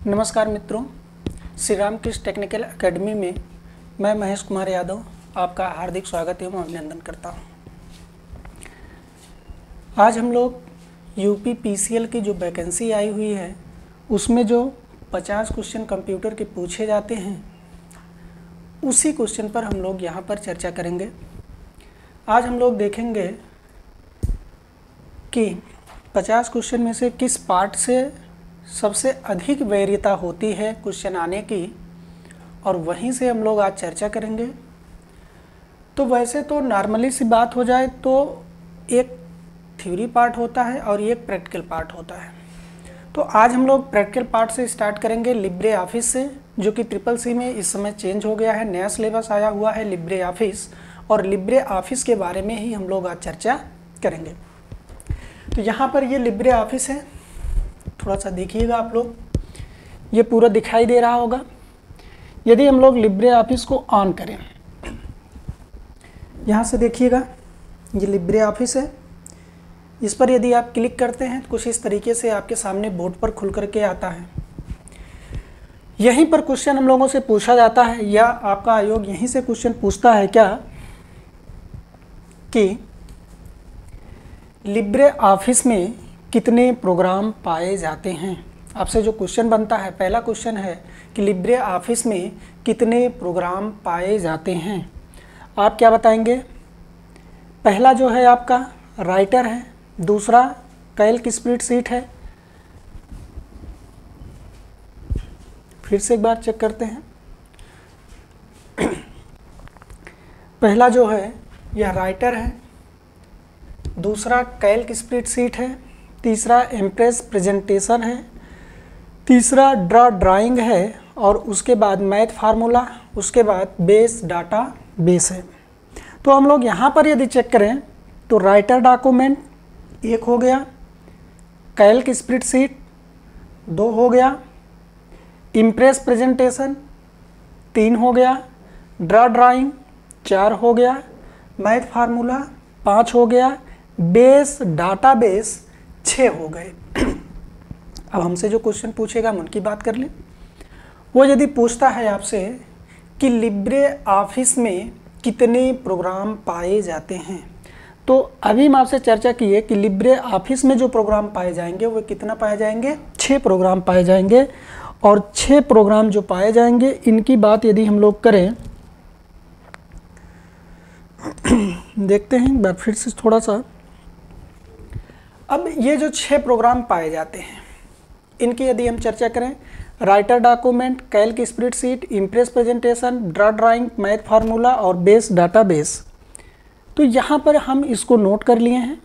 नमस्कार मित्रों, Shri Ram Krishna technical academy में मैं महेश कुमार यादव आपका हार्दिक स्वागत एवं अभिनंदन करता हूं। आज हम लोग यूपी पीसीएल की जो वैकेंसी आई हुई है उसमें जो 50 क्वेश्चन कंप्यूटर के पूछे जाते हैं उसी क्वेश्चन पर हम लोग यहाँ पर चर्चा करेंगे। आज हम लोग देखेंगे कि 50 क्वेश्चन में से किस पार्ट से सबसे अधिक वरीयता होती है क्वेश्चन आने की, और वहीं से हम लोग आज चर्चा करेंगे। तो वैसे तो नॉर्मली सी बात हो जाए तो एक थ्योरी पार्ट होता है और एक प्रैक्टिकल पार्ट होता है। तो आज हम लोग प्रैक्टिकल पार्ट से स्टार्ट करेंगे लिब्रे ऑफिस से, जो कि ट्रिपल सी में इस समय चेंज हो गया है, नया सिलेबस आया हुआ है लिब्रे ऑफिस, और लिब्रे ऑफिस के बारे में ही हम लोग आज चर्चा करेंगे। तो यहाँ पर ये लिब्रे ऑफिस है, थोड़ा सा देखिएगा आप लोग, ये पूरा दिखाई दे रहा होगा। यदि हम लोग लिब्रे ऑफिस को ऑन करें, यहाँ से देखिएगा ये लिब्रे ऑफिस है। इस पर यदि आप क्लिक करते हैं तो कुछ इस तरीके से आपके सामने बोर्ड पर खुल करके आता है। यहीं पर क्वेश्चन हम लोगों से पूछा जाता है, या आपका आयोग यहीं से क्वेश्चन पूछता है क्या कि लिब्रे ऑफिस में कितने प्रोग्राम पाए जाते हैं। आपसे जो क्वेश्चन बनता है, पहला क्वेश्चन है कि लिब्रे ऑफिस में कितने प्रोग्राम पाए जाते हैं। आप क्या बताएंगे? पहला जो है आपका राइटर है, दूसरा कैल्क स्प्रेडशीट है। फिर से एक बार चेक करते हैं। पहला जो है यह राइटर है, दूसरा कैल्क स्प्रेडशीट है, तीसरा इम्प्रेस प्रेजेंटेशन है, तीसरा ड्राइंग है, और उसके बाद मैथ फार्मूला, उसके बाद बेस डाटा बेस है। तो हम लोग यहाँ पर यदि चेक करें तो राइटर डॉक्यूमेंट एक हो गया, कैल्क स्प्रेडशीट 2 हो गया, इम्प्रेस प्रेजेंटेशन 3 हो गया, ड्राइंग 4 हो गया, मैथ फार्मूला 5 हो गया, बेस डाटाबेस 6 हो गए। अब हमसे जो क्वेश्चन पूछेगा हम उनकी बात कर लें। वो यदि पूछता है आपसे कि लिब्रे ऑफिस में कितने प्रोग्राम पाए जाते हैं, तो अभी हम आपसे चर्चा की है कि लिब्रे ऑफिस में जो प्रोग्राम पाए जाएंगे वो कितना पाए जाएंगे? 6 प्रोग्राम पाए जाएंगे। और 6 प्रोग्राम जो पाए जाएंगे इनकी बात यदि हम लोग करें, देखते हैं एक बार फिर से थोड़ा सा। अब ये जो 6 प्रोग्राम पाए जाते हैं इनकी यदि हम चर्चा करें, writer document, Calc spreadsheet, impress presentation, drawing, math formula और बेस डाटाबेस, तो यहाँ पर हम इसको नोट कर लिए हैं।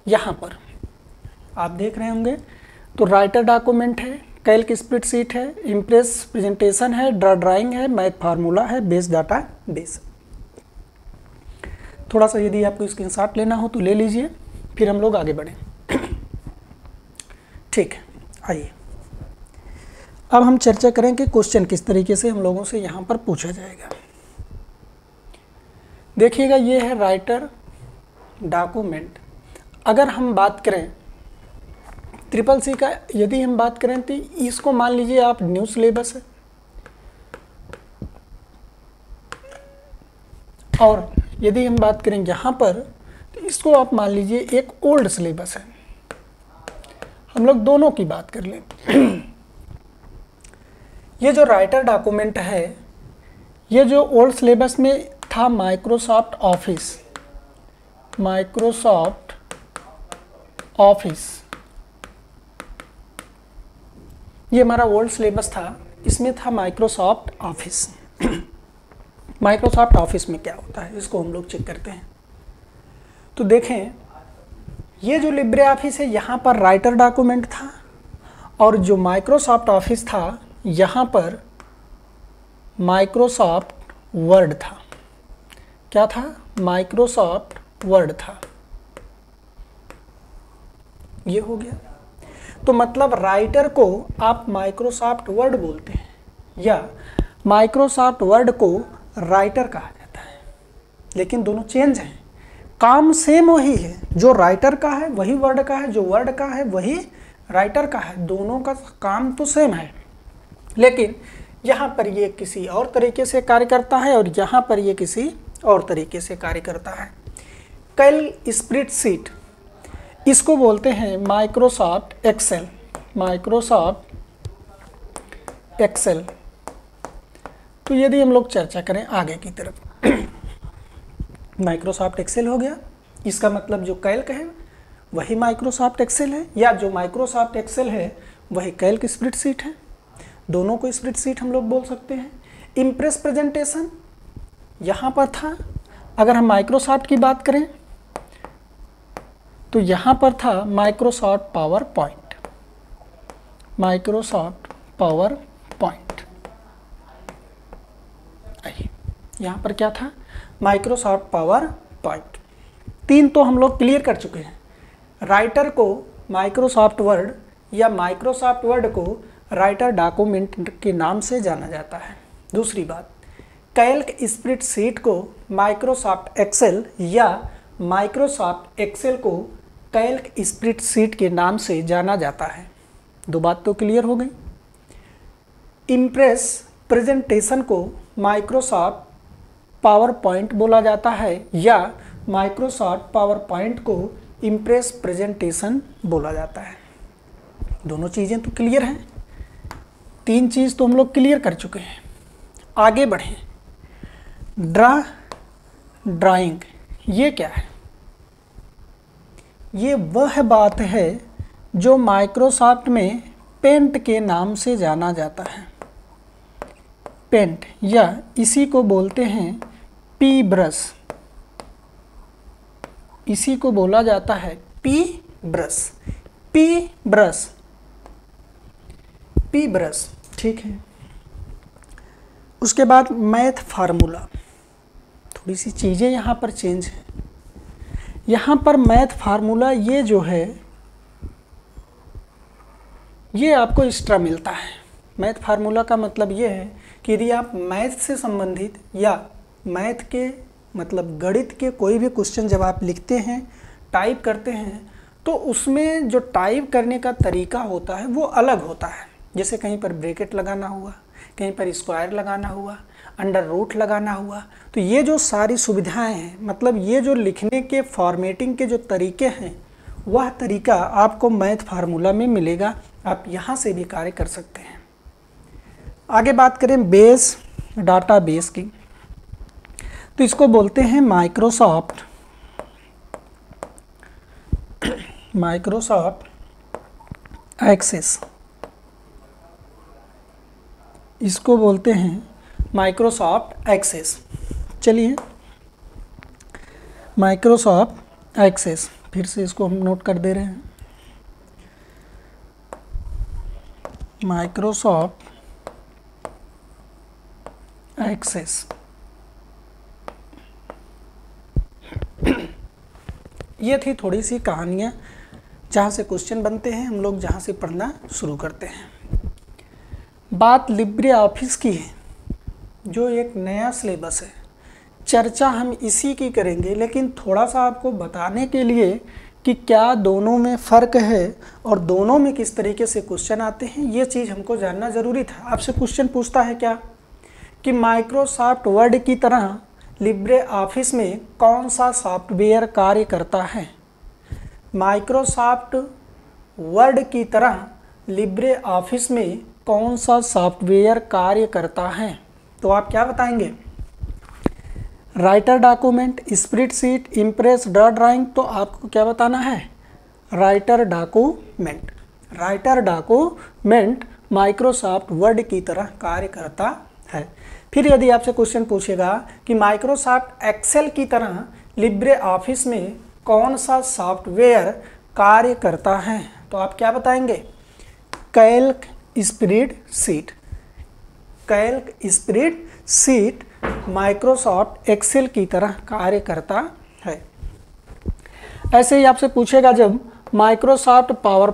यहाँ पर आप देख रहे होंगे तो राइटर डॉक्यूमेंट है, कैल्क स्प्रेडशीट है, इम्प्रेस प्रेजेंटेशन है, ड्राइंग है, मैथ फार्मूला है, बेस डाटाबेस। थोड़ा सा यदि आपको स्क्रीनशॉट लेना हो तो ले लीजिए, फिर हम लोग आगे बढ़ें। ठीक है, आइए अब हम चर्चा करें कि क्वेश्चन किस तरीके से हम लोगों से यहाँ पर पूछा जाएगा। देखिएगा ये है राइटर डॉक्यूमेंट। अगर हम बात करें ट्रिपल सी का, यदि हम बात करें तो इसको मान लीजिए आप न्यू सिलेबस है, और यदि हम बात करें यहाँ पर तो इसको आप मान लीजिए एक ओल्ड सिलेबस है। हम लोग दोनों की बात कर लें। ये जो राइटर डॉक्यूमेंट है, ये जो ओल्ड सिलेबस में था माइक्रोसॉफ्ट ऑफिस, ये हमारा ओल्ड सिलेबस था, इसमें था माइक्रोसॉफ्ट ऑफिस। माइक्रोसॉफ्ट ऑफिस में क्या होता है इसको हम लोग चेक करते हैं। तो देखें ये जो लिब्रे ऑफिस है यहाँ पर राइटर डॉक्यूमेंट था, और जो माइक्रोसॉफ्ट ऑफिस था यहाँ पर माइक्रोसॉफ्ट वर्ड था। क्या था? माइक्रोसॉफ्ट वर्ड था। ये हो गया। तो मतलब राइटर को आप माइक्रोसॉफ्ट वर्ड बोलते हैं, या माइक्रोसॉफ्ट वर्ड को राइटर कहा जाता है, लेकिन दोनों चेंज हैं। काम सेम वही है, जो राइटर का है वही वर्ड का है, जो वर्ड का है वही राइटर का है, दोनों का काम तो सेम है, लेकिन यहाँ पर ये किसी और तरीके से कार्य करता है और यहाँ पर ये किसी और तरीके से कार्य करता है। कैल स्प्रेडशीट, इसको बोलते हैं माइक्रोसॉफ्ट एक्सेल। Microsoft Excel. तो यदि हम लोग चर्चा करें आगे की तरफ, माइक्रोसॉफ्ट एक्सेल हो गया, इसका मतलब जो कैल्क है वही माइक्रोसॉफ्ट एक्सेल है, या जो माइक्रोसॉफ्ट एक्सेल है वही कैल्क स्प्रेडशीट है। दोनों को स्प्रेडशीट हम लोग बोल सकते हैं। इम्प्रेस प्रेजेंटेशन यहाँ पर था। अगर हम माइक्रोसॉफ्ट की बात करें तो यहाँ पर था Microsoft power point. Microsoft power point, यहाँ पर क्या था? Microsoft power point. 3 तो हम लोग क्लियर कर चुके हैं। राइटर को माइक्रोसॉफ्ट वर्ड या माइक्रोसॉफ्ट वर्ड को राइटर डॉक्यूमेंट के नाम से जाना जाता है। दूसरी बात, कैल्क स्प्रेडशीट को माइक्रोसॉफ्ट एक्सेल या माइक्रोसॉफ्ट एक्सेल को कैल्क स्प्रेडशीट के नाम से जाना जाता है। 2 बात तो क्लियर हो गई। इम्प्रेस प्रेजेंटेशन को माइक्रोसॉफ्ट पावर पॉइंट बोला जाता है या माइक्रोसॉफ्ट पावर पॉइंट को इम्प्रेस प्रेजेंटेशन बोला जाता है। दोनों चीज़ें तो क्लियर हैं। 3 चीज़ तो हम लोग क्लियर कर चुके हैं। आगे बढ़ें। ड्राइंग, ये क्या है? ये वह बात है जो माइक्रोसॉफ्ट में पेंट के नाम से जाना जाता है। पेंट, या इसी को बोलते हैं पी ब्रश। इसी को बोला जाता है P brush. P brush, P brush, ठीक है। उसके बाद मैथ फार्मूला। थोड़ी सी चीज़ें यहाँ पर चेंज है। यहाँ पर मैथ फार्मूला ये जो है ये आपको एक्स्ट्रा मिलता है। मैथ फार्मूला का मतलब ये है कि यदि आप मैथ से संबंधित या मैथ के मतलब गणित के कोई भी क्वेश्चन जब आप लिखते हैं, टाइप करते हैं, तो उसमें जो टाइप करने का तरीका होता है वो अलग होता है। जैसे कहीं पर ब्रैकेट लगाना हुआ, कहीं पर स्क्वायर लगाना हुआ, अंडर रूट लगाना हुआ, तो ये जो सारी सुविधाएं हैं, मतलब ये जो लिखने के फॉर्मेटिंग के जो तरीके हैं, वह तरीका आपको मैथ फार्मूला में मिलेगा। आप यहाँ से भी कार्य कर सकते हैं। आगे बात करें बेस, डाटाबेस की, तो इसको बोलते हैं माइक्रोसॉफ्ट एक्सेस। इसको बोलते हैं माइक्रोसॉफ्ट एक्सेस। चलिए, माइक्रोसॉफ्ट एक्सेस, फिर से इसको हम नोट कर दे रहे हैं। Microsoft access. ये थी थोड़ी सी कहानियाँ जहाँ से क्वेश्चन बनते हैं, हम लोग जहाँ से पढ़ना शुरू करते हैं। बात लिब्रे ऑफिस की है, जो एक नया सिलेबस है। चर्चा हम इसी की करेंगे, लेकिन थोड़ा सा आपको बताने के लिए कि क्या दोनों में फ़र्क है और दोनों में किस तरीके से क्वेश्चन आते हैं, ये चीज़ हमको जानना ज़रूरी था। आपसे क्वेश्चन पूछता है क्या कि माइक्रोसॉफ्ट वर्ड की तरह लिब्रे ऑफिस में कौन सा सॉफ्टवेयर कार्य करता है? माइक्रोसॉफ्ट वर्ड की तरह लिब्रे ऑफिस में कौन सा सॉफ्टवेयर कार्य करता है? तो आप क्या बताएंगे? Writer document, spreadsheet, impress, drawing. तो आपको क्या बताना है? Writer document. Writer document Microsoft word की तरह कार्य करता है। फिर यदि आपसे क्वेश्चन पूछेगा कि माइक्रोसॉफ्ट एक्सेल की तरह लिब्रे ऑफिस में कौन सा सॉफ्टवेयर कार्य करता है, तो आप क्या बताएंगे? Calc spreadsheet. Calc spreadsheet Microsoft Excel की तरह कार्य करता है। ऐसे ही आपसे पूछेगा जब माइक्रोसॉफ्ट पावर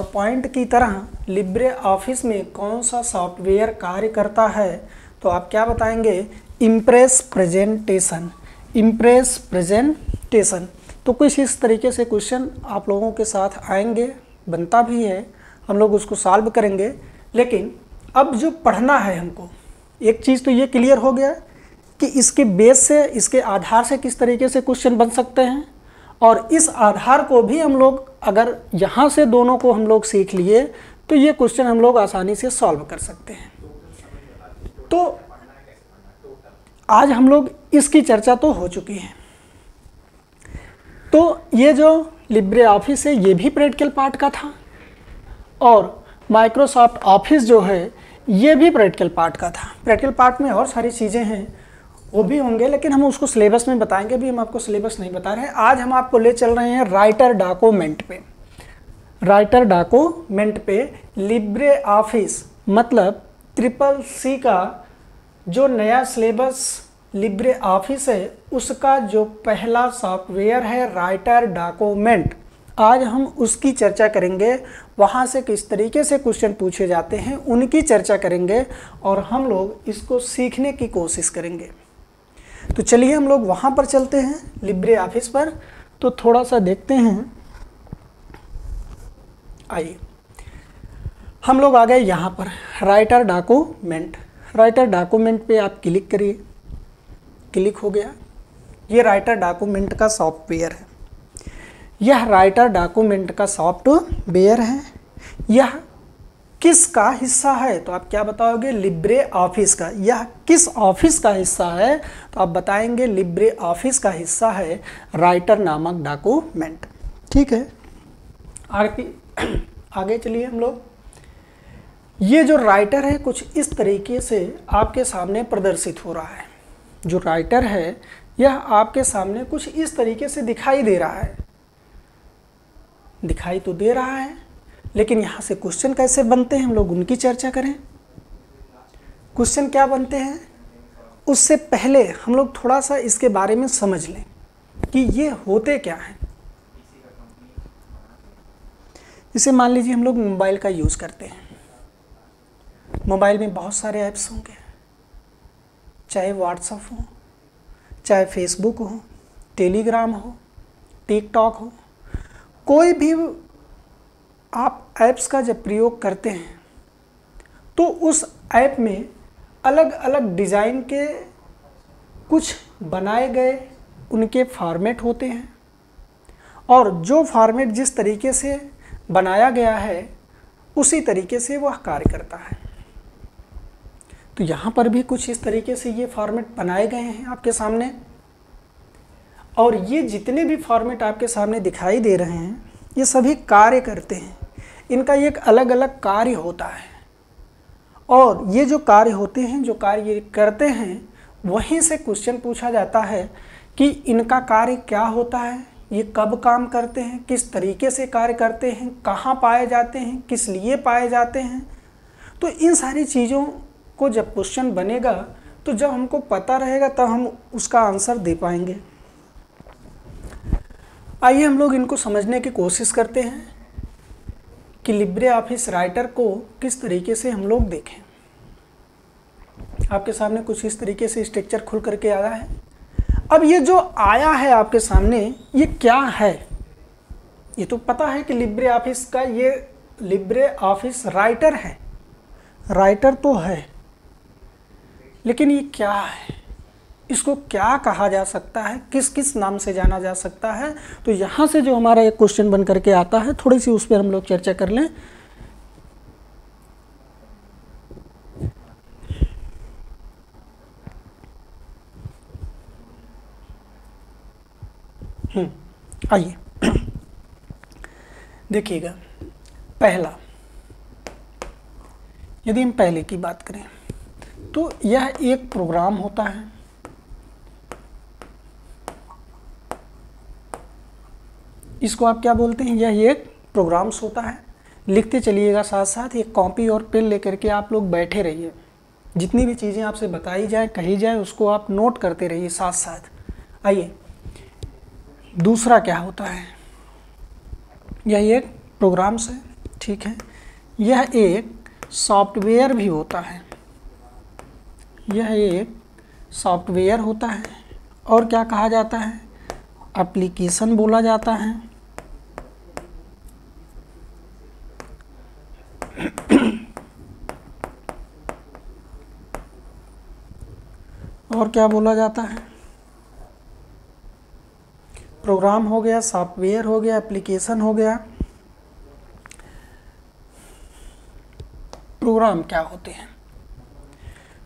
पॉइंट की तरह लिब्रे ऑफिस में कौन सा सॉफ्टवेयर कार्य करता है, तो आप क्या बताएंगे? Impress presentation. Impress presentation. तो कुछ इस तरीके से क्वेश्चन आप लोगों के साथ आएंगे, बनता भी है हम लोग उसको सॉल्व करेंगे। लेकिन अब जो पढ़ना है हमको, एक चीज़ तो ये क्लियर हो गया कि इसके बेस से, इसके आधार से किस तरीके से क्वेश्चन बन सकते हैं, और इस आधार को भी हम लोग अगर यहाँ से दोनों को हम लोग सीख लिए तो ये क्वेश्चन हम लोग आसानी से सॉल्व कर सकते हैं। तो आज हम लोग इसकी चर्चा तो हो चुकी है। तो ये जो लिब्रे ऑफिस है ये भी प्रैक्टिकल पार्ट का था, और माइक्रोसॉफ्ट ऑफिस जो है ये भी प्रैक्टिकल पार्ट का था। प्रैक्टिकल पार्ट में और सारी चीज़ें हैं वो भी होंगे, लेकिन हम उसको सिलेबस में बताएंगे। अभी हम आपको सिलेबस नहीं बता रहे हैं। आज हम आपको ले चल रहे हैं राइटर डॉक्यूमेंट पे। राइटर डॉक्यूमेंट पे लिब्रे ऑफिस मतलब CCC का जो नया सिलेबस लिब्रे ऑफिस है उसका जो पहला सॉफ्टवेयर है राइटर डॉक्यूमेंट, आज हम उसकी चर्चा करेंगे। वहाँ से किस तरीके से क्वेश्चन पूछे जाते हैं उनकी चर्चा करेंगे, और हम लोग इसको सीखने की कोशिश करेंगे। तो चलिए हम लोग वहाँ पर चलते हैं, लिब्रे ऑफिस पर। तो थोड़ा सा देखते हैं, आइए हम लोग आ गए यहाँ पर राइटर डॉक्यूमेंट। राइटर डॉक्यूमेंट पे आप क्लिक करिए, क्लिक हो गया। ये राइटर डॉक्यूमेंट का सॉफ्टवेयर है। यह राइटर डॉक्यूमेंट का सॉफ्टवेयर है। यह किसका हिस्सा है? तो आप क्या बताओगे? लिब्रे ऑफिस का। यह किस ऑफिस का हिस्सा है? तो आप बताएंगे लिब्रे ऑफिस का हिस्सा है राइटर नामक डॉक्यूमेंट। ठीक है, आगे चलिए हम लोग। ये जो राइटर है कुछ इस तरीके से आपके सामने प्रदर्शित हो रहा है। जो राइटर है यह आपके सामने कुछ इस तरीके से दिखाई दे रहा है। दिखाई तो दे रहा है, लेकिन यहाँ से क्वेश्चन कैसे बनते हैं हम लोग उनकी चर्चा करें। क्वेश्चन क्या बनते हैं उससे पहले हम लोग थोड़ा सा इसके बारे में समझ लें कि ये होते क्या हैं। इसे मान लीजिए हम लोग मोबाइल का यूज़ करते हैं। मोबाइल में बहुत सारे ऐप्स होंगे, चाहे व्हाट्सएप हो, चाहे फेसबुक हो, टेलीग्राम हो, टिकटॉक हो। कोई भी आप ऐप्स का जब प्रयोग करते हैं तो उस ऐप में अलग अलग डिज़ाइन के कुछ बनाए गए उनके फॉर्मेट होते हैं, और जो फॉर्मेट जिस तरीके से बनाया गया है उसी तरीके से वह कार्य करता है। तो यहाँ पर भी कुछ इस तरीके से ये फॉर्मेट बनाए गए हैं आपके सामने, और ये जितने भी फॉर्मेट आपके सामने दिखाई दे रहे हैं ये सभी कार्य करते हैं। इनका एक अलग अलग कार्य होता है, और ये जो कार्य होते हैं, जो कार्य ये करते हैं, वहीं से क्वेश्चन पूछा जाता है कि इनका कार्य क्या होता है, ये कब काम करते हैं, किस तरीके से कार्य करते हैं, कहाँ पाए जाते हैं, किस लिए पाए जाते हैं। तो इन सारी चीज़ों को जब क्वेश्चन बनेगा तो जब हमको पता रहेगा तब हम उसका आंसर दे पाएंगे। आइए हम लोग इनको समझने की कोशिश करते हैं कि लिब्रे ऑफिस राइटर को किस तरीके से हम लोग देखें। आपके सामने कुछ इस तरीके से स्ट्रक्चर खुल करके आया है। अब ये जो आया है आपके सामने ये क्या है? ये तो पता है कि लिब्रे ऑफिस का ये लिब्रे ऑफिस राइटर है, राइटर तो है, लेकिन ये क्या है? इसको क्या कहा जा सकता है, किस किस नाम से जाना जा सकता है? तो यहाँ से जो हमारा एक क्वेश्चन बन करके आता है, थोड़ी सी उस पर हम लोग चर्चा कर लें। आइए देखिएगा, पहला, यदि हम पहले की बात करें तो यह एक प्रोग्राम होता है। इसको आप क्या बोलते हैं? यह एक प्रोग्राम्स होता है। लिखते चलिएगा साथ साथ, एक कॉपी और पेन लेकर के आप लोग बैठे रहिए। जितनी भी चीज़ें आपसे बताई जाए, कही जाए, उसको आप नोट करते रहिए साथ साथ। आइए, दूसरा क्या होता है? यह एक प्रोग्राम्स है, ठीक है। यह एक सॉफ्टवेयर भी होता है। यह एक सॉफ्टवेयर होता है, और क्या कहा जाता है? एप्लीकेशन बोला जाता है। और क्या बोला जाता है? प्रोग्राम हो गया, सॉफ्टवेयर हो गया, एप्लीकेशन हो गया। प्रोग्राम क्या होते हैं?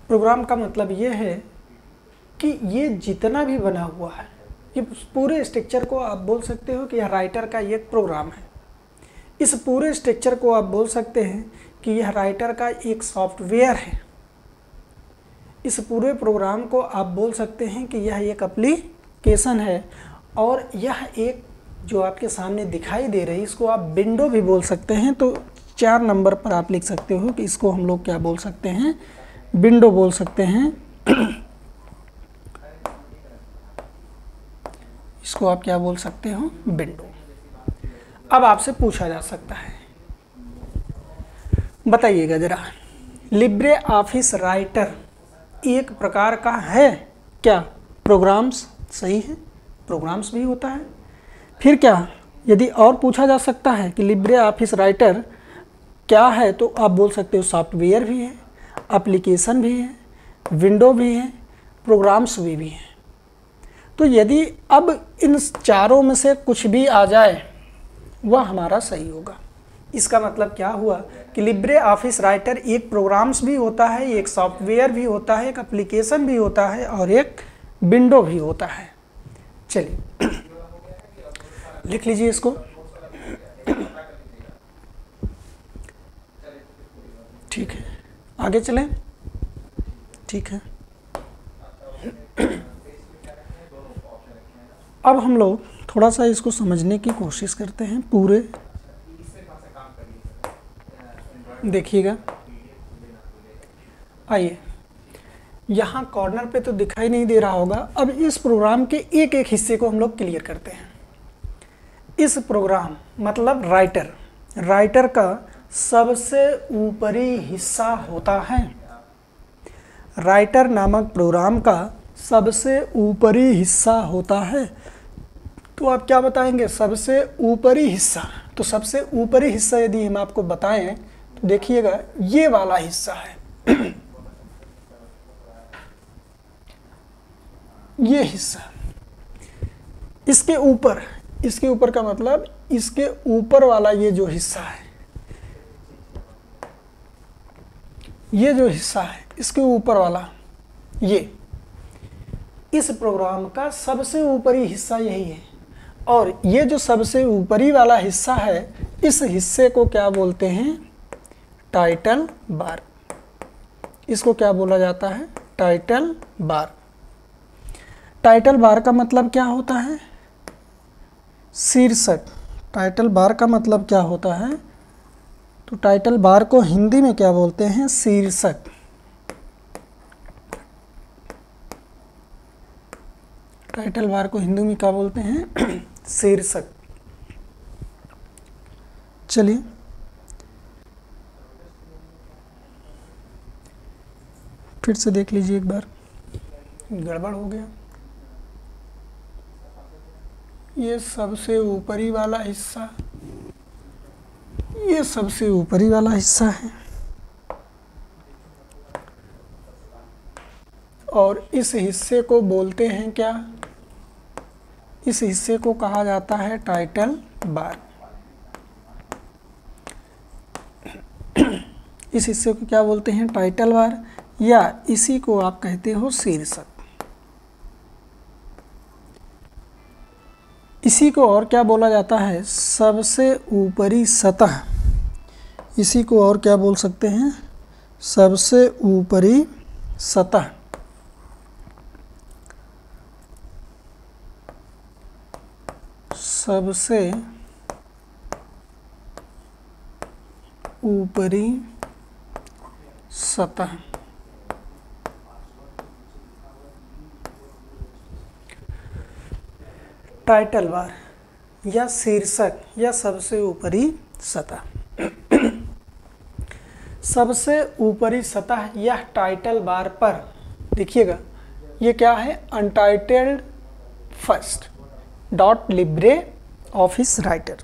प्रोग्राम का मतलब ये है कि ये जितना भी बना हुआ है, ये पूरे स्ट्रक्चर को आप बोल सकते हो कि यह राइटर का एक प्रोग्राम है। इस पूरे स्ट्रक्चर को आप बोल सकते हैं कि यह राइटर का एक सॉफ्टवेयर है। इस पूरे प्रोग्राम को आप बोल सकते हैं कि यह एक एप्लीकेशन है। और यह एक जो आपके सामने दिखाई दे रही है, इसको आप विंडो भी बोल सकते हैं। तो 4 नंबर पर आप लिख सकते हो कि इसको हम लोग क्या बोल सकते हैं? विंडो बोल सकते हैं। इसको आप क्या बोल सकते हो? विंडो। अब आपसे पूछा जा सकता है, बताइएगा जरा, लिब्रे ऑफिस राइटर एक प्रकार का है क्या? प्रोग्राम्स, सही है, प्रोग्राम्स भी होता है। फिर क्या यदि और पूछा जा सकता है कि लिब्रे ऑफिस राइटर क्या है, तो आप बोल सकते हो सॉफ्टवेयर भी है, एप्लीकेशन भी है, विंडो भी है, प्रोग्राम्स भी हैं। तो यदि अब इन चारों में से कुछ भी आ जाए वह हमारा सही होगा। इसका मतलब क्या हुआ कि लिब्रे ऑफिस राइटर एक प्रोग्राम्स भी होता है, एक सॉफ्टवेयर भी होता है, एक एप्लीकेशन भी होता है और एक विंडो भी होता है। चलिए लिख लीजिए इसको। ठीक है, आगे चलें। ठीक है, अब हम लोग थोड़ा सा इसको समझने की कोशिश करते हैं। पूरे देखिएगा, आइए, यहाँ कॉर्नर पे तो दिखाई नहीं दे रहा होगा। अब इस प्रोग्राम के एक एक हिस्से को हम लोग क्लियर करते हैं। इस प्रोग्राम मतलब राइटर का सबसे ऊपरी हिस्सा होता है। राइटर नामक प्रोग्राम का सबसे ऊपरी हिस्सा होता है। तो आप क्या बताएंगे? सबसे ऊपरी हिस्सा। तो सबसे ऊपरी हिस्सा यदि हम आपको बताएं तो देखिएगा, ये वाला हिस्सा है। ये हिस्सा, इसके ऊपर का मतलब इसके ऊपर वाला ये जो हिस्सा है, ये जो हिस्सा है इसके ऊपर वाला, ये इस प्रोग्राम का सबसे ऊपरी हिस्सा यही है। और ये जो सबसे ऊपरी वाला हिस्सा है, इस हिस्से को क्या बोलते हैं? Title bar. इसको क्या बोला जाता है? Title bar. टाइटल बार का मतलब क्या होता है? शीर्षक। टाइटल बार का मतलब क्या होता है? तो टाइटल बार को हिंदी में क्या बोलते हैं? शीर्षक। टाइटल बार को हिंदी में क्या बोलते हैं? शीर्षक। चलिए, फिर से देख लीजिए एक बार, गड़बड़ हो गया। ये सबसे ऊपरी वाला हिस्सा, ये सबसे ऊपरी वाला हिस्सा है और इस हिस्से को बोलते हैं क्या? इस हिस्से को कहा जाता है टाइटल बार। इस हिस्से को क्या बोलते हैं? टाइटल बार, या इसी को आप कहते हो शीर्षक। इसी को और क्या बोला जाता है? सबसे ऊपरी सतह। इसी को और क्या बोल सकते हैं? सबसे ऊपरी सतह। सबसे ऊपरी सतह। टाइटल बार या शीर्षक या सबसे ऊपरी सतह। सबसे ऊपरी सतह या टाइटल बार पर देखिएगा, ये क्या है? Untitled first dot Libre office writer.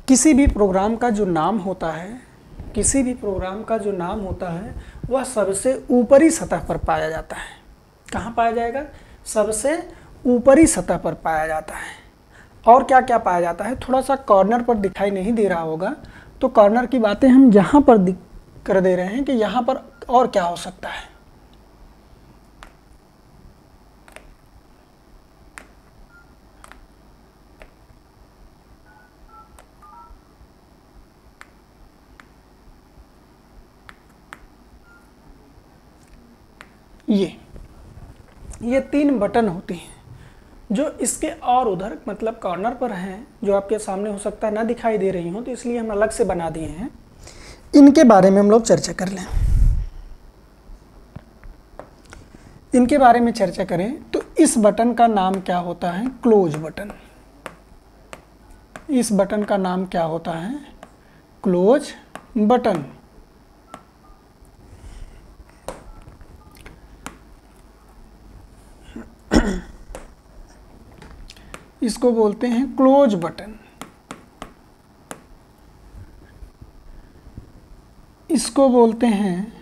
किसी भी प्रोग्राम का जो नाम होता है, किसी भी प्रोग्राम का जो नाम होता है वह सबसे ऊपरी सतह पर पाया जाता है। कहाँ पाया जाएगा? सबसे ऊपरी सतह पर पाया जाता है। और क्या क्या पाया जाता है? थोड़ा सा कॉर्नर पर दिखाई नहीं दे रहा होगा, तो कॉर्नर की बातें हम यहाँ पर कर दे रहे हैं कि यहाँ पर और क्या हो सकता है। ये 3 बटन होते हैं जो इसके और उधर मतलब कॉर्नर पर हैं, जो आपके सामने हो सकता है ना दिखाई दे रही हो, तो इसलिए हम अलग से बना दिए हैं। इनके बारे में हम लोग चर्चा कर लें। इनके बारे में चर्चा करें तो इस बटन का नाम क्या होता है? Close button. इस बटन का नाम क्या होता है? Close button. इसको बोलते हैं क्लोज बटन। इसको बोलते हैं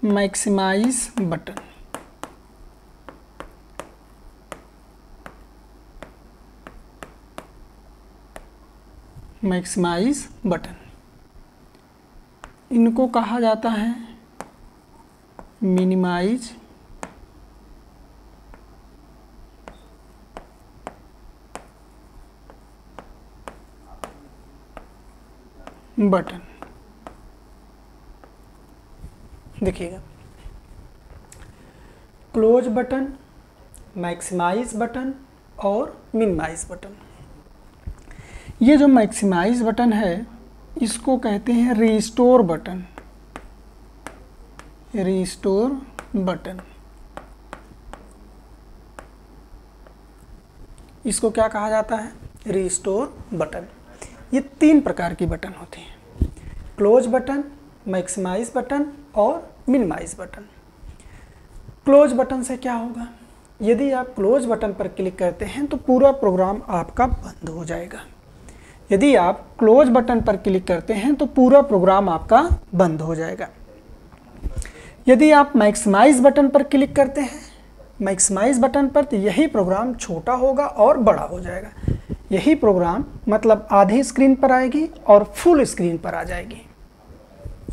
मैक्सिमाइज बटन। Maximise button. इनको कहा जाता है मिनिमाइज बटन। देखिएगा, क्लोज बटन, मैक्सिमाइज बटन और मिनिमाइज बटन। ये जो मैक्सिमाइज बटन है इसको कहते हैं रिस्टोर बटन। Restore button. इसको क्या कहा जाता है? Restore button. ये 3 प्रकार की बटन होती हैं, क्लोज बटन, मैक्सिमाइज बटन और मिनिमाइज बटन। क्लोज बटन से क्या होगा? यदि आप क्लोज बटन पर क्लिक करते हैं तो पूरा प्रोग्राम आपका बंद हो जाएगा। यदि आप क्लोज बटन पर क्लिक करते हैं तो पूरा प्रोग्राम आपका बंद हो जाएगा। यदि आप मैक्सिमाइज बटन पर क्लिक करते हैं, मैक्सिमाइज बटन पर, तो यही प्रोग्राम छोटा होगा और बड़ा हो जाएगा। यही प्रोग्राम मतलब आधी स्क्रीन पर आएगी और फुल स्क्रीन पर आ जाएगी।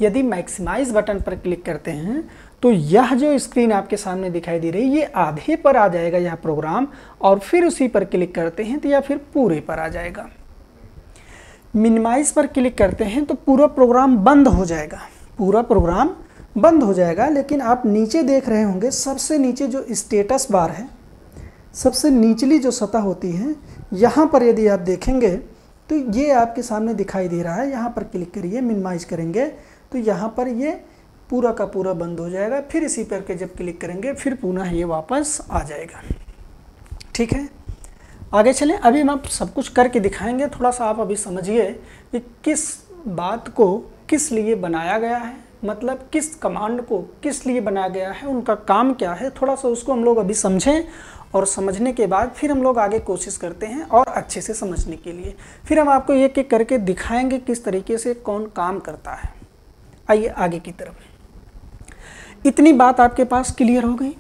यदि मैक्सिमाइज बटन पर क्लिक करते हैं तो यह जो स्क्रीन आपके सामने दिखाई दे रही है ये आधे पर आ जाएगा यह प्रोग्राम, और फिर उसी पर क्लिक करते हैं तो यह फिर पूरे पर आ जाएगा। मिनिमाइज पर क्लिक करते हैं तो पूरा प्रोग्राम बंद हो जाएगा। पूरा प्रोग्राम बंद हो जाएगा, लेकिन आप नीचे देख रहे होंगे सबसे नीचे जो स्टेटस बार है, सबसे निचली जो सतह होती है, यहाँ पर यदि आप देखेंगे तो ये आपके सामने दिखाई दे रहा है। यहाँ पर क्लिक करिए, मिनिमाइज करेंगे तो यहाँ पर ये पूरा का पूरा बंद हो जाएगा। फिर इसी पर के जब क्लिक करेंगे फिर पुनः ये वापस आ जाएगा। ठीक है, आगे चलें। अभी हम आप सब कुछ करके दिखाएंगे। थोड़ा सा आप अभी समझिए कि किस बात को किस लिए बनाया गया है, मतलब किस कमांड को किस लिए बनाया गया है, उनका काम क्या है। थोड़ा सा उसको हम लोग अभी समझें, और समझने के बाद फिर हम लोग आगे कोशिश करते हैं और अच्छे से समझने के लिए। फिर हम आपको एक एक करके दिखाएंगे किस तरीके से कौन काम करता है। आइए आगे की तरफ। इतनी बात आपके पास क्लियर हो गई।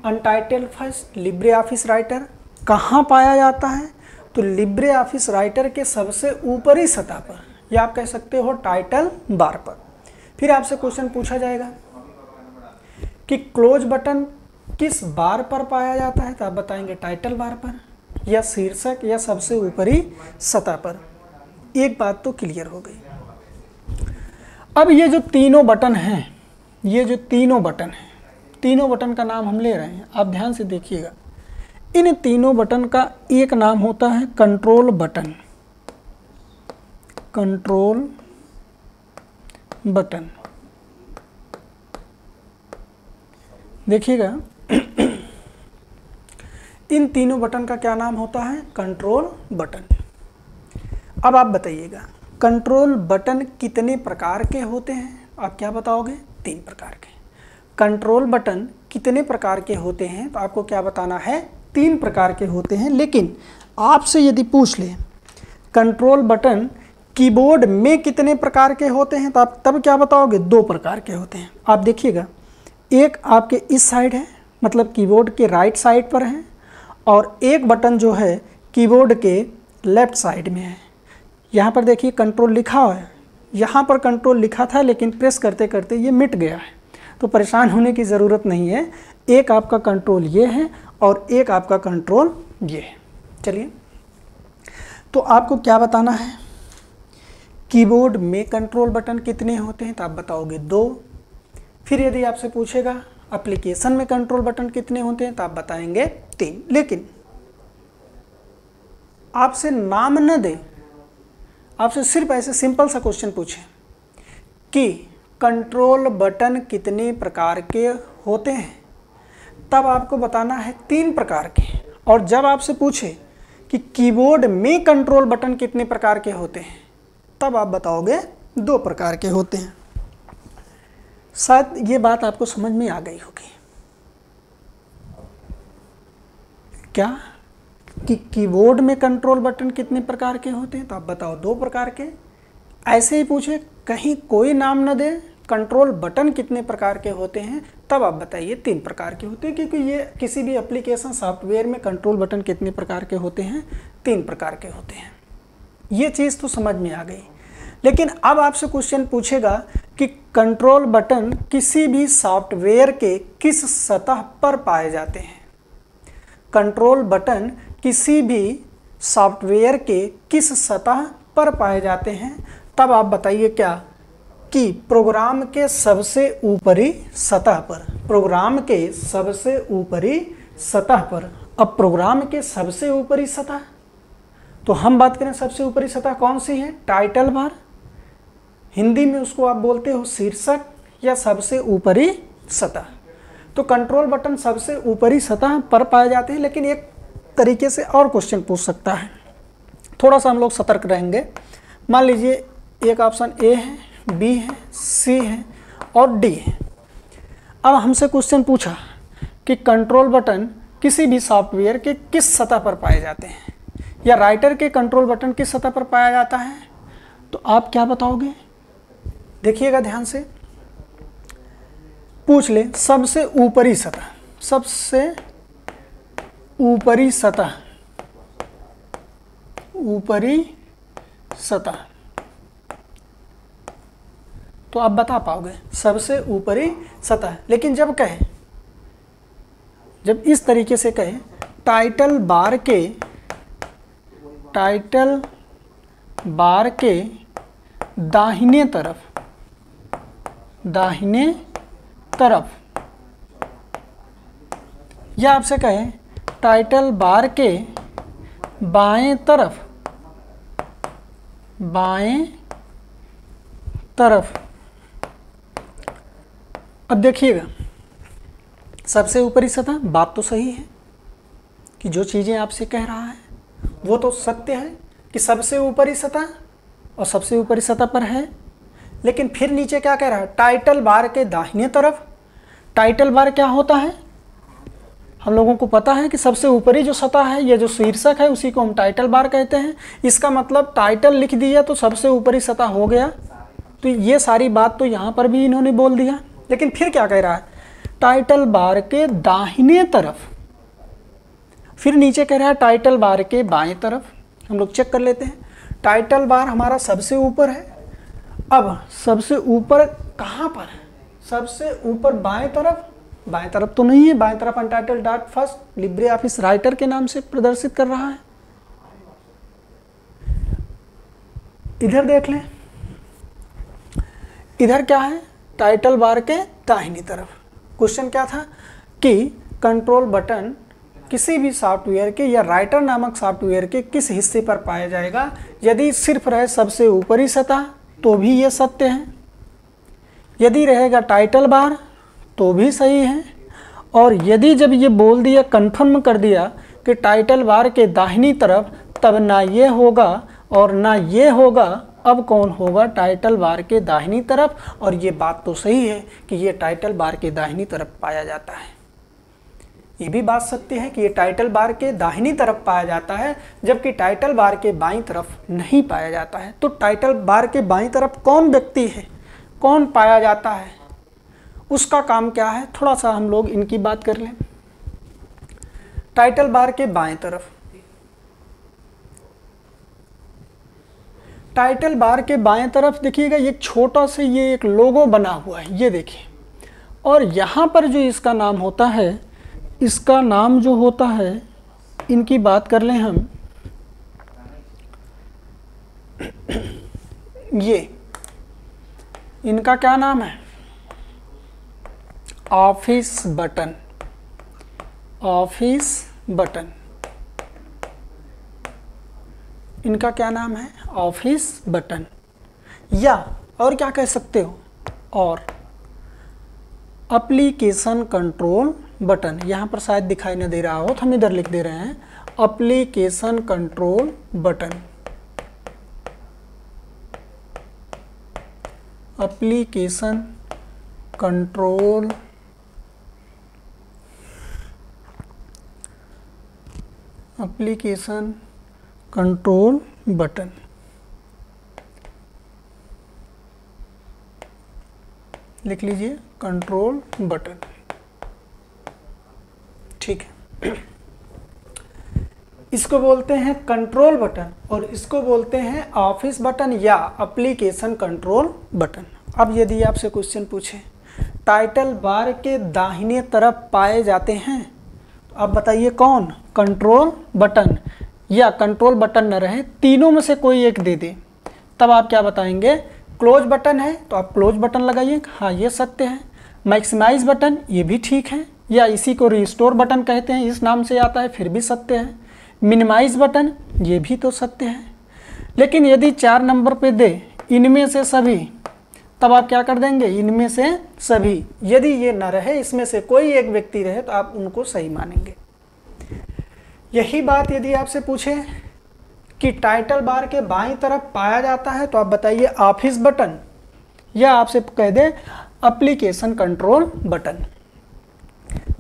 Untitled first Libre office writer कहाँ पाया जाता है? तो लिब्रे ऑफिस राइटर के सबसे ऊपरी सतह पर, या आप कह सकते हो टाइटल बार पर। फिर आपसे क्वेश्चन पूछा जाएगा कि क्लोज बटन किस बार पर पाया जाता है, तो आप बताएंगे टाइटल बार पर, या शीर्षक, या सबसे ऊपरी सतह पर। एक बात तो क्लियर हो गई। अब ये जो तीनों बटन हैं, ये जो तीनों बटन हैं, तीनों बटन का नाम हम ले रहे हैं, आप ध्यान से देखिएगा। इन तीनों बटन का एक नाम होता है कंट्रोल बटन। Control button. देखिएगा, इन तीनों बटन का क्या नाम होता है? Control button. अब आप बताइएगा कंट्रोल बटन कितने प्रकार के होते हैं? आप क्या बताओगे? 3 प्रकार के। कंट्रोल बटन कितने प्रकार के होते हैं? तो आपको क्या बताना है? 3 प्रकार के होते हैं। लेकिन आपसे यदि पूछ ले कंट्रोल बटन कीबोर्ड में कितने प्रकार के होते हैं, तो आप तब क्या बताओगे, 2 प्रकार के होते हैं। आप देखिएगा, एक आपके इस साइड है, मतलब कीबोर्ड के राइट साइड पर है, और एक बटन जो है कीबोर्ड के लेफ्ट साइड में है। यहाँ पर देखिए कंट्रोल लिखा हुआ है, यहाँ पर कंट्रोल लिखा था लेकिन प्रेस करते करते ये मिट गया है, तो परेशान होने की ज़रूरत नहीं है। एक आपका कंट्रोल ये है और एक आपका कंट्रोल ये है। चलिए, तो आपको क्या बताना है, कीबोर्ड में कंट्रोल बटन कितने होते हैं, तो आप बताओगे 2। फिर यदि आपसे पूछेगा एप्लीकेशन में कंट्रोल बटन कितने होते हैं, तो आप बताएंगे 3। लेकिन आपसे नाम न दे, आपसे सिर्फ ऐसे सिंपल सा क्वेश्चन पूछे कि कंट्रोल बटन कितने प्रकार के होते हैं, तब आपको बताना है 3 प्रकार के। और जब आपसे पूछे कि कीबोर्ड में कंट्रोल बटन कितने प्रकार के होते हैं, तब आप बताओगे 2 प्रकार के होते हैं। शायद ये बात आपको समझ में आ गई होगी क्या, कि कीबोर्ड में कंट्रोल बटन कितने प्रकार के होते हैं, तो आप बताओ 2 प्रकार के। ऐसे ही पूछे, कहीं कोई नाम न दे, कंट्रोल बटन कितने प्रकार के होते हैं, तब आप बताइए 3 प्रकार के होते हैं, क्योंकि ये किसी भी एप्लीकेशन सॉफ्टवेयर में कंट्रोल बटन कितने प्रकार के होते हैं, 3 प्रकार के होते हैं। ये चीज़ तो समझ में आ गई। लेकिन अब आपसे क्वेश्चन पूछेगा कि कंट्रोल बटन किसी भी सॉफ्टवेयर के किस सतह पर पाए जाते हैं। कंट्रोल बटन किसी भी सॉफ्टवेयर के किस सतह पर पाए जाते हैं, तब आप बताइए क्या, कि प्रोग्राम के सबसे ऊपरी सतह पर। प्रोग्राम के सबसे ऊपरी सतह पर। अब प्रोग्राम के सबसे ऊपरी सतह, तो हम बात करें सबसे ऊपरी सतह कौन सी है, टाइटल बार, हिंदी में उसको आप बोलते हो शीर्षक या सबसे ऊपरी सतह। तो कंट्रोल बटन सबसे ऊपरी सतह पर पाए जाते हैं। लेकिन एक तरीके से और क्वेश्चन पूछ सकता है, थोड़ा सा हम लोग सतर्क रहेंगे। मान लीजिए एक ऑप्शन ए है, बी है, सी है और डी है। अब हमसे क्वेश्चन पूछा कि कंट्रोल बटन किसी भी सॉफ्टवेयर के किस सतह पर पाए जाते हैं, या राइटर के कंट्रोल बटन किस सतह पर पाया जाता है, तो आप क्या बताओगे, देखिएगा ध्यान से। पूछ ले सबसे ऊपरी सतह, सबसे ऊपरी सतह, ऊपरी सतह, तो आप बता पाओगे सबसे ऊपरी सतह। लेकिन जब कहे, जब इस तरीके से कहे टाइटल बार के, टाइटल बार के दाहिने तरफ, दाहिने तरफ, या आपसे कहे टाइटल बार के बाएं तरफ, बाएं तरफ। अब देखिएगा सबसे ऊपरी सतह, बात तो सही है कि जो चीज़ें आपसे कह रहा है वो तो सत्य है कि सबसे ऊपरी सतह और सबसे ऊपरी सतह पर है। लेकिन फिर नीचे क्या कह रहा है, टाइटल बार के दाहिने तरफ। टाइटल बार क्या होता है, हम लोगों को पता है कि सबसे ऊपरी जो सतह है, ये जो शीर्षक है, उसी को हम टाइटल बार कहते हैं। इसका मतलब टाइटल लिख दिया तो सबसे ऊपरी सतह हो गया। तो ये सारी बात तो यहाँ पर भी इन्होंने बोल दिया। लेकिन फिर क्या कह रहा है, टाइटल बार के दाहिने तरफ। फिर नीचे कह रहा है टाइटल बार के बाएं तरफ। हम लोग चेक कर लेते हैं, टाइटल बार हमारा सबसे ऊपर है। अब सबसे ऊपर कहाँ पर है, सबसे ऊपर बाएं तरफ। बाएं तरफ तो नहीं है, बाएं तरफ untitled dot first Libre office writer के नाम से प्रदर्शित कर रहा है। इधर देख लें, इधर क्या है, टाइटल बार के दाहिनी तरफ। क्वेश्चन क्या था कि कंट्रोल बटन किसी भी सॉफ्टवेयर के या राइटर नामक सॉफ्टवेयर के किस हिस्से पर पाया जाएगा। यदि सिर्फ रहे सबसे ऊपरी सतह तो भी ये सत्य है, यदि रहेगा टाइटल बार तो भी सही है, और यदि जब ये बोल दिया, कंफर्म कर दिया कि टाइटल बार के दाहिनी तरफ, तब ना ये होगा और ना ये होगा। अब कौन होगा, टाइटल बार के दाहिनी तरफ। और ये बात तो सही है कि ये टाइटल बार के दाहिनी तरफ पाया जाता है। ये भी बात सत्य है कि ये टाइटल बार के दाहिनी तरफ पाया जाता है, जबकि टाइटल बार के बाईं तरफ नहीं पाया जाता है। तो टाइटल बार के बाईं तरफ कौन व्यक्ति है, कौन पाया जाता है, उसका काम क्या है, थोड़ा सा हम लोग इनकी बात कर लें। टाइटल बार के बाएं तरफ, टाइटल बार के बाएं तरफ देखिएगा एक छोटा सा ये एक लोगो बना हुआ है, ये देखिए। और यहाँ पर जो इसका नाम होता है, इसका नाम जो होता है, इनकी बात कर लें हम, ये इनका क्या नाम है, ऑफिस बटन, ऑफिस बटन, इनका क्या नाम है, ऑफिस बटन। या और क्या कह सकते हो, और एप्लीकेशन कंट्रोल बटन। यहाँ पर शायद दिखाई न दे रहा हो तो हम इधर लिख दे रहे हैं, application control button, application control application control button. लिख लीजिए कंट्रोल बटन, ठीक है। इसको बोलते हैं कंट्रोल बटन और इसको बोलते हैं ऑफिस बटन या एप्लीकेशन कंट्रोल बटन। अब यदि आपसे क्वेश्चन पूछे टाइटल बार के दाहिने तरफ पाए जाते हैं, तो आप बताइए कौन, कंट्रोल बटन या कंट्रोल बटन न रहे, तीनों में से कोई एक दे दे, तब आप क्या बताएंगे, क्लोज बटन है तो आप क्लोज बटन लगाइए, हाँ ये सत्य है। मैक्सिमाइज बटन, ये भी ठीक है, या इसी को रिस्टोर बटन कहते हैं, इस नाम से आता है, फिर भी सत्य है। मिनिमाइज बटन, ये भी तो सत्य है। लेकिन यदि 4 नंबर पे दे इनमें से सभी, तब आप क्या कर देंगे, इनमें से सभी। यदि ये न रहे, इसमें से कोई एक व्यक्ति रहे, तो आप उनको सही मानेंगे। यही बात यदि आपसे पूछे कि टाइटल बार के बाईं तरफ पाया जाता है, तो आप बताइए ऑफिस बटन, या आपसे कह दे एप्लीकेशन कंट्रोल बटन।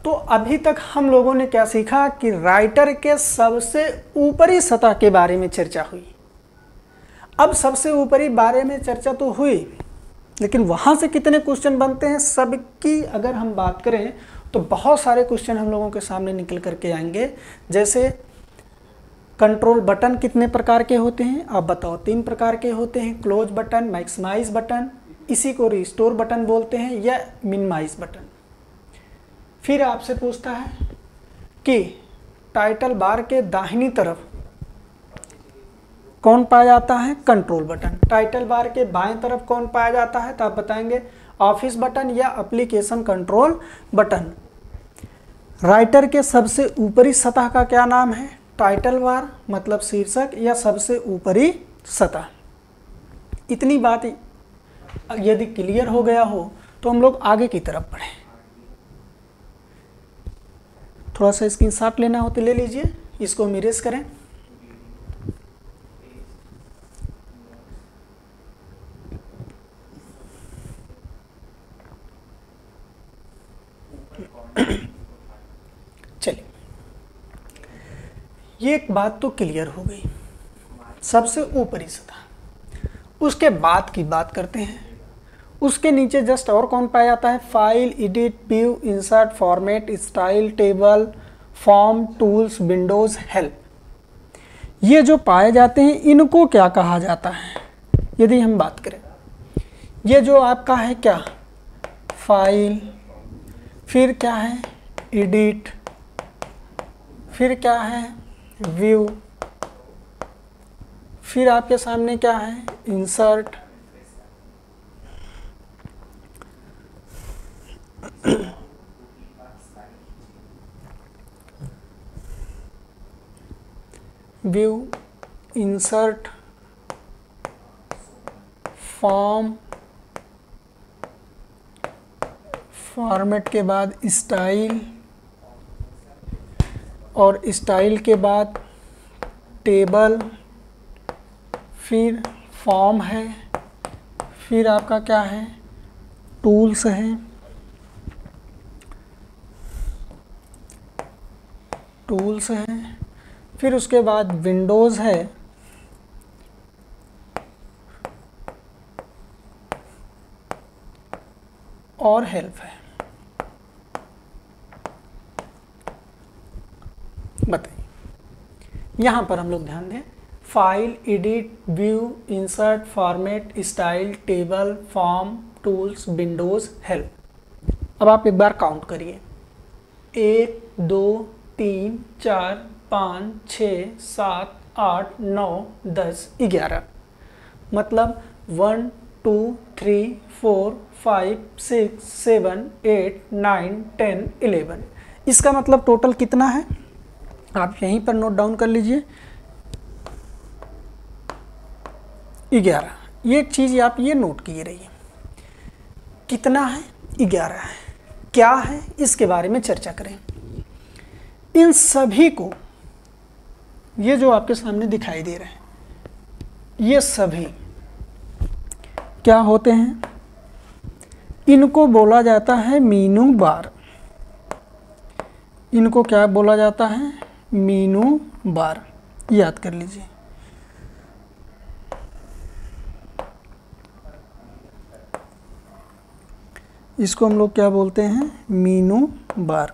तो अभी तक हम लोगों ने क्या सीखा कि राइटर के सबसे ऊपरी सतह के बारे में चर्चा हुई। अब सबसे ऊपरी बारे में चर्चा तो हुई, लेकिन वहाँ से कितने क्वेश्चन बनते हैं, सबकी अगर हम बात करें तो बहुत सारे क्वेश्चन हम लोगों के सामने निकल करके आएंगे। जैसे कंट्रोल बटन कितने प्रकार के होते हैं, आप बताओ। 3 प्रकार के होते हैं, क्लोज बटन, मैक्सिमाइज बटन, इसी को रिस्टोर बटन बोलते हैं, या मिनिमाइज बटन। फिर आपसे पूछता है कि टाइटल बार के दाहिनी तरफ कौन पाया जाता है, कंट्रोल बटन। टाइटल बार के बाएं तरफ कौन पाया जाता है, तो आप बताएंगे ऑफिस बटन या एप्लीकेशन कंट्रोल बटन। राइटर के सबसे ऊपरी सतह का क्या नाम है, टाइटल बार मतलब शीर्षक या सबसे ऊपरी सतह। इतनी बात यदि क्लियर हो गया हो तो हम लोग आगे की तरफ बढ़ें। थोड़ा सा स्क्रीनशॉट लेना हो तो ले लीजिए, इसको हम इरेज करें। चलिए, ये एक बात तो क्लियर हो गई, सबसे ऊपरी सतह। उसके बाद की बात करते हैं। उसके नीचे जस्ट और कौन पाया जाता है, file, edit, view, insert, format, style, table, form, tools, Windows, help. ये जो पाए जाते हैं इनको क्या कहा जाता है, यदि हम बात करें। ये जो आपका है क्या, फाइल, फिर क्या है एडिट, फिर क्या है व्यू, फिर आपके सामने क्या है insert, view, insert, form, format के बाद स्टाइल, और स्टाइल के बाद टेबल, फिर फॉर्म है, फिर आपका क्या है टूल्स है, टूल्स है, फिर उसके बाद विंडोज़ है, और हेल्प है। बताइए यहाँ पर हम लोग ध्यान दें, file, edit, view, insert, format, style, table, form, tools, Windows, help. अब आप एक बार काउंट करिए, 1 2 3 4 5 6 7 8 9 10 11, मतलब 1 2 3 4 5 6 7 8 9 10 11। इसका मतलब टोटल कितना है, आप यहीं पर नोट डाउन कर लीजिए, 11। ये चीज़ आप ये नोट किए रहिए, कितना है, 11 है। क्या है इसके बारे में चर्चा करें। इन सभी को, ये जो आपके सामने दिखाई दे रहे हैं, ये सभी क्या होते हैं, इनको बोला जाता है मीनू बार। इनको क्या बोला जाता है, मीनू बार, याद कर लीजिए। इसको हम लोग क्या बोलते हैं, मीनू बार।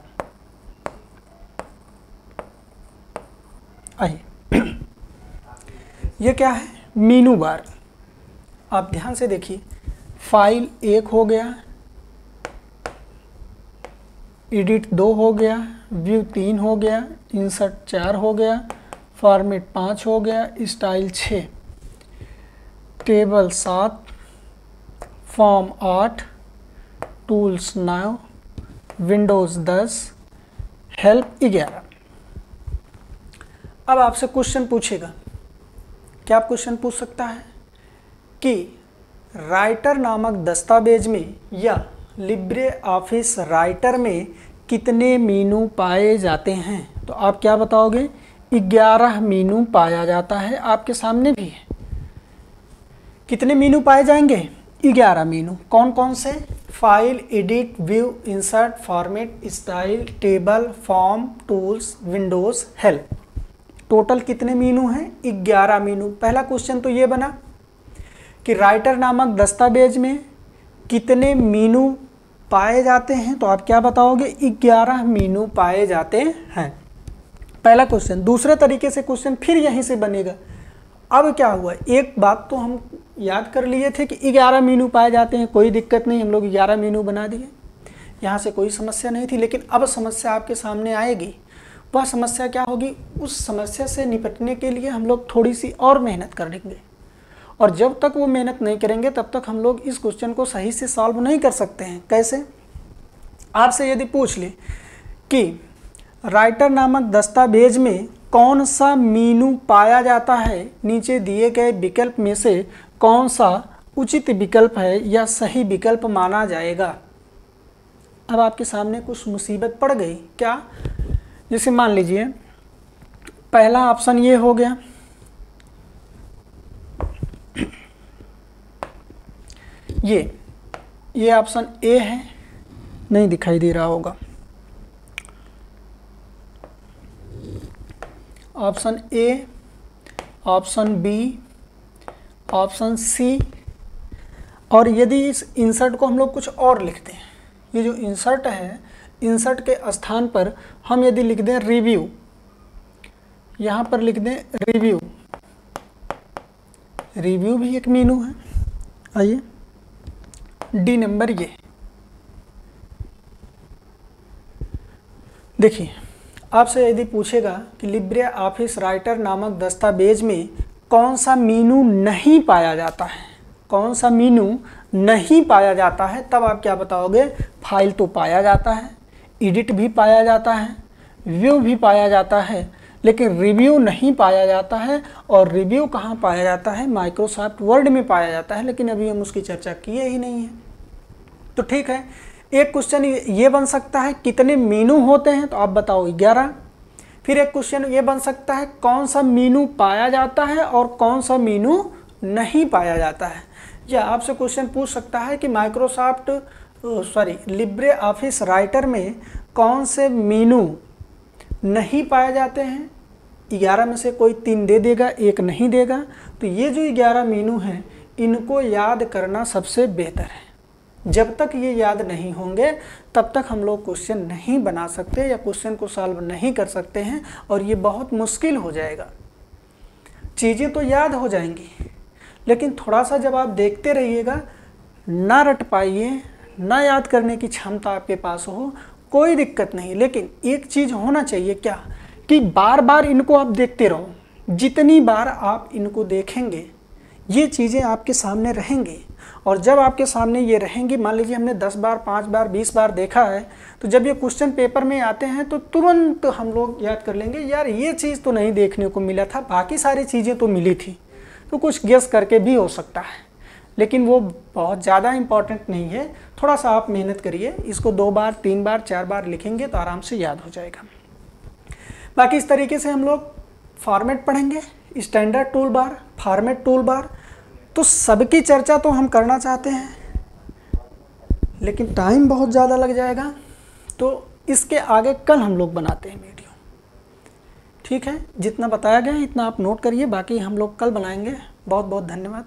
आइए ये क्या है, मीनू बार। आप ध्यान से देखिए, फाइल 1 हो गया, एडिट 2 हो गया, व्यू 3 हो गया, इंसर्ट 4 हो गया, फॉर्मेट 5 हो गया, style 6, table 7, form 8, tools 9, Windows 10, help 11। अब आपसे क्वेश्चन पूछेगा, क्या आप क्वेश्चन पूछ सकता है कि राइटर नामक दस्तावेज में या लिब्रे ऑफिस राइटर में कितने मीनू पाए जाते हैं। तो आप क्या बताओगे, 11 मीनू पाया जाता है। आपके सामने भी है, कितने मीनू पाए जाएंगे, 11 मीनू। कौन कौन से, file, edit, view, insert, format, style, table, form, tools, Windows, help. Total कितने मीनू हैं, 11 मीनू। पहला क्वेश्चन तो ये बना कि राइटर नामक दस्तावेज में कितने मीनू पाए जाते हैं। तो आप क्या बताओगे, 11 मीनू पाए जाते हैं, पहला क्वेश्चन। दूसरे तरीके से क्वेश्चन फिर यहीं से बनेगा। अब क्या हुआ, एक बात तो हम याद कर लिए थे कि 11 मीनू पाए जाते हैं, कोई दिक्कत नहीं, हम लोग 11 मीनू बना दिए, यहाँ से कोई समस्या नहीं थी। लेकिन अब समस्या आपके सामने आएगी। वह समस्या क्या होगी, उस समस्या से निपटने के लिए हम लोग थोड़ी सी और मेहनत करेंगे, और जब तक वो मेहनत नहीं करेंगे तब तक हम लोग इस क्वेश्चन को सही से सॉल्व नहीं कर सकते हैं। कैसे, आपसे यदि पूछ ले कि राइटर नामक दस्तावेज में कौन सा मीनू पाया जाता है, नीचे दिए गए विकल्प में से कौन सा उचित विकल्प है या सही विकल्प माना जाएगा। अब आपके सामने कुछ मुसीबत पड़ गई। क्या, जैसे मान लीजिए पहला ऑप्शन ये हो गया, ये ऑप्शन ए है, नहीं दिखाई दे रहा होगा, option A, option B, option C. और यदि इस इंसर्ट को हम लोग कुछ और लिखते हैं, ये जो इंसर्ट है, इंसर्ट के स्थान पर हम यदि लिख दें रिव्यू, यहाँ पर लिख दें रिव्यू, रिव्यू भी एक मीनू है। आइए डी नंबर, ये देखिए, आपसे यदि पूछेगा कि लिब्रे ऑफिस राइटर नामक दस्तावेज में कौन सा मीनू नहीं पाया जाता है, कौन सा मीनू नहीं पाया जाता है, तब आप क्या बताओगे, फाइल तो पाया जाता है, एडिट भी पाया जाता है, व्यू भी पाया जाता है, लेकिन रिव्यू नहीं पाया जाता है। और रिव्यू कहाँ पाया जाता है, माइक्रोसॉफ्ट वर्ड में पाया जाता है, लेकिन अभी हम उसकी चर्चा किए ही नहीं है। तो ठीक है, एक क्वेश्चन ये बन सकता है कितने मीनू होते हैं, तो आप बताओ 11। फिर एक क्वेश्चन ये बन सकता है कौन सा मीनू पाया जाता है और कौन सा मीनू नहीं पाया जाता है। या आपसे क्वेश्चन पूछ सकता है कि लिब्रे ऑफिस राइटर में कौन से मीनू नहीं पाए जाते हैं, 11 में से कोई 3 दे देगा, 1 नहीं देगा, तो ये जो 11 मीनू हैं इनको याद करना सबसे बेहतर है। जब तक ये याद नहीं होंगे तब तक हम लोग क्वेश्चन नहीं बना सकते या क्वेश्चन को सॉल्व नहीं कर सकते हैं, और ये बहुत मुश्किल हो जाएगा। चीज़ें तो याद हो जाएंगी, लेकिन थोड़ा सा जब आप देखते रहिएगा, ना रट पाइए, ना याद करने की क्षमता आपके पास हो, कोई दिक्कत नहीं, लेकिन एक चीज़ होना चाहिए क्या, कि बार बार इनको आप देखते रहो। जितनी बार आप इनको देखेंगे ये चीज़ें आपके सामने रहेंगी, और जब आपके सामने ये रहेंगी, मान लीजिए हमने 10 बार, 5 बार, 20 बार देखा है, तो जब ये क्वेश्चन पेपर में आते हैं तो तुरंत हम लोग याद कर लेंगे, यार ये चीज़ तो नहीं देखने को मिला था, बाकी सारी चीज़ें तो मिली थी। तो कुछ गेस करके भी हो सकता है, लेकिन वो बहुत ज़्यादा इम्पॉर्टेंट नहीं है। थोड़ा सा आप मेहनत करिए, इसको 2 बार, 3 बार, 4 बार लिखेंगे तो आराम से याद हो जाएगा। बाकी इस तरीके से हम लोग फॉर्मेट पढ़ेंगे, standard tool bar, format tool bar. तो सबकी चर्चा तो हम करना चाहते हैं, लेकिन टाइम बहुत ज़्यादा लग जाएगा, तो इसके आगे कल हम लोग बनाते हैं वीडियो। ठीक है, जितना बताया गया इतना आप नोट करिए, बाकी हम लोग कल बनाएंगे। बहुत बहुत धन्यवाद।